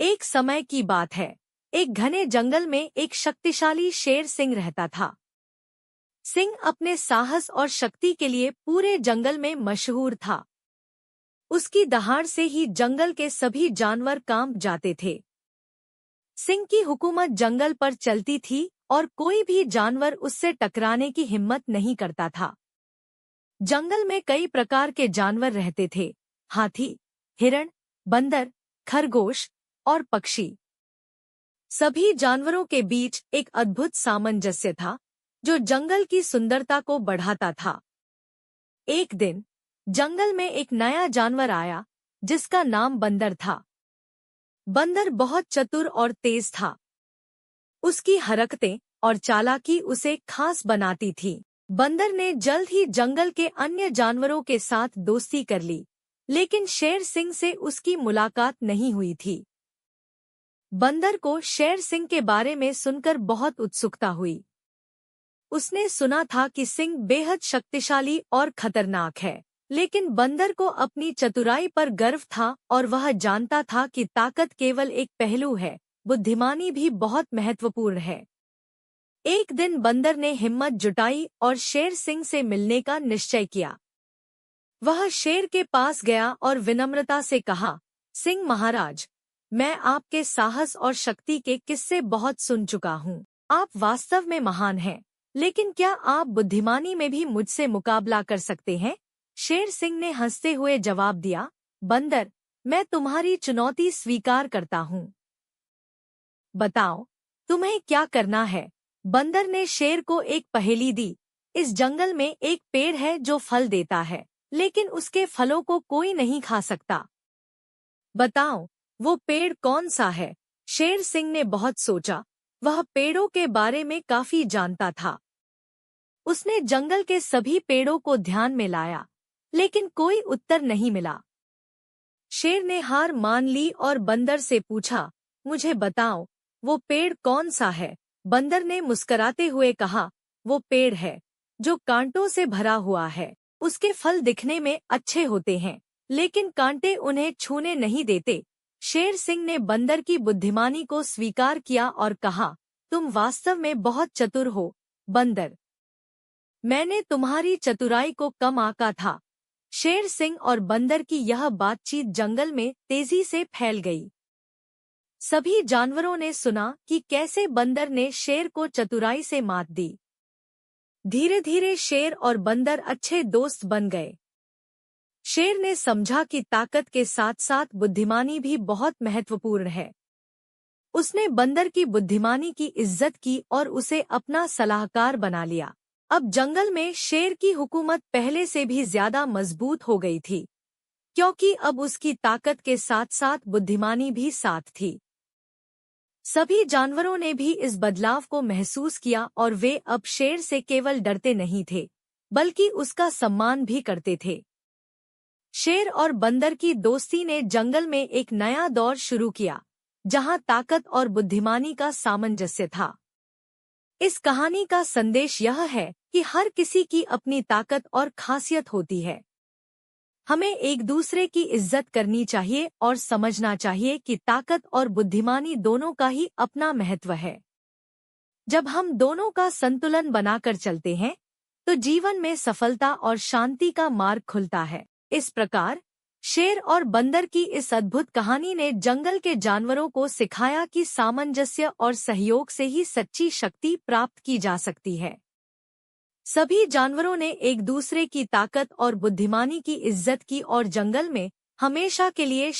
एक समय की बात है। एक घने जंगल में एक शक्तिशाली शेर सिंह रहता था। सिंह अपने साहस और शक्ति के लिए पूरे जंगल में मशहूर था। उसकी दहाड़ से ही जंगल के सभी जानवर कांप जाते थे। सिंह की हुकूमत जंगल पर चलती थी और कोई भी जानवर उससे टकराने की हिम्मत नहीं करता था। जंगल में कई प्रकार के जानवर रहते थे। हाथी, हिरण, बंदर, खरगोश और पक्षी। सभी जानवरों के बीच एक अद्भुत सामंजस्य था जो जंगल की सुंदरता को बढ़ाता था। एक दिन जंगल में एक नया जानवर आया जिसका नाम बंदर था। बंदर बहुत चतुर और तेज था। उसकी हरकतें और चालाकी उसे खास बनाती थी। बंदर ने जल्द ही जंगल के अन्य जानवरों के साथ दोस्ती कर ली, लेकिन शेर सिंह से उसकी मुलाकात नहीं हुई थी। बंदर को शेर सिंह के बारे में सुनकर बहुत उत्सुकता हुई। उसने सुना था कि सिंह बेहद शक्तिशाली और खतरनाक है, लेकिन बंदर को अपनी चतुराई पर गर्व था और वह जानता था कि ताकत केवल एक पहलू है, बुद्धिमानी भी बहुत महत्वपूर्ण है। एक दिन बंदर ने हिम्मत जुटाई और शेर सिंह से मिलने का निश्चय किया। वह शेर के पास गया और विनम्रता से कहा, सिंह महाराज, मैं आपके साहस और शक्ति के किस्से बहुत सुन चुका हूँ। आप वास्तव में महान हैं, लेकिन क्या आप बुद्धिमानी में भी मुझसे मुकाबला कर सकते हैं? शेर सिंह ने हंसते हुए जवाब दिया, बंदर, मैं तुम्हारी चुनौती स्वीकार करता हूँ। बताओ, तुम्हें क्या करना है? बंदर ने शेर को एक पहेली दी। इस जंगल में एक पेड़ है जो फल देता है, लेकिन उसके फलों को कोई नहीं खा सकता। बताओ, वो पेड़ कौन सा है? शेर सिंह ने बहुत सोचा। वह पेड़ों के बारे में काफी जानता था। उसने जंगल के सभी पेड़ों को ध्यान में लाया, लेकिन कोई उत्तर नहीं मिला। शेर ने हार मान ली और बंदर से पूछा, मुझे बताओ, वो पेड़ कौन सा है? बंदर ने मुस्कुराते हुए कहा, वो पेड़ है जो कांटों से भरा हुआ है। उसके फल दिखने में अच्छे होते हैं, लेकिन कांटे उन्हें छूने नहीं देते। शेर सिंह ने बंदर की बुद्धिमानी को स्वीकार किया और कहा, तुम वास्तव में बहुत चतुर हो, बंदर। मैंने तुम्हारी चतुराई को कम आंका था। शेर सिंह और बंदर की यह बातचीत जंगल में तेजी से फैल गई। सभी जानवरों ने सुना कि कैसे बंदर ने शेर को चतुराई से मात दी। धीरे धीरे शेर और बंदर अच्छे दोस्त बन गए। शेर ने समझा कि ताकत के साथ साथ बुद्धिमानी भी बहुत महत्वपूर्ण है। उसने बंदर की बुद्धिमानी की इज्जत की और उसे अपना सलाहकार बना लिया। अब जंगल में शेर की हुकूमत पहले से भी ज्यादा मजबूत हो गई थी, क्योंकि अब उसकी ताकत के साथ साथ बुद्धिमानी भी साथ थी। सभी जानवरों ने भी इस बदलाव को महसूस किया और वे अब शेर से केवल डरते नहीं थे, बल्कि उसका सम्मान भी करते थे। शेर और बंदर की दोस्ती ने जंगल में एक नया दौर शुरू किया, जहां ताकत और बुद्धिमानी का सामंजस्य था। इस कहानी का संदेश यह है कि हर किसी की अपनी ताकत और खासियत होती है। हमें एक दूसरे की इज्जत करनी चाहिए और समझना चाहिए कि ताकत और बुद्धिमानी दोनों का ही अपना महत्व है। जब हम दोनों का संतुलन बनाकर चलते हैं, तो जीवन में सफलता और शांति का मार्ग खुलता है। इस प्रकार शेर और बंदर की इस अद्भुत कहानी ने जंगल के जानवरों को सिखाया कि सामंजस्य और सहयोग से ही सच्ची शक्ति प्राप्त की जा सकती है। सभी जानवरों ने एक दूसरे की ताकत और बुद्धिमानी की इज्जत की और जंगल में हमेशा के लिए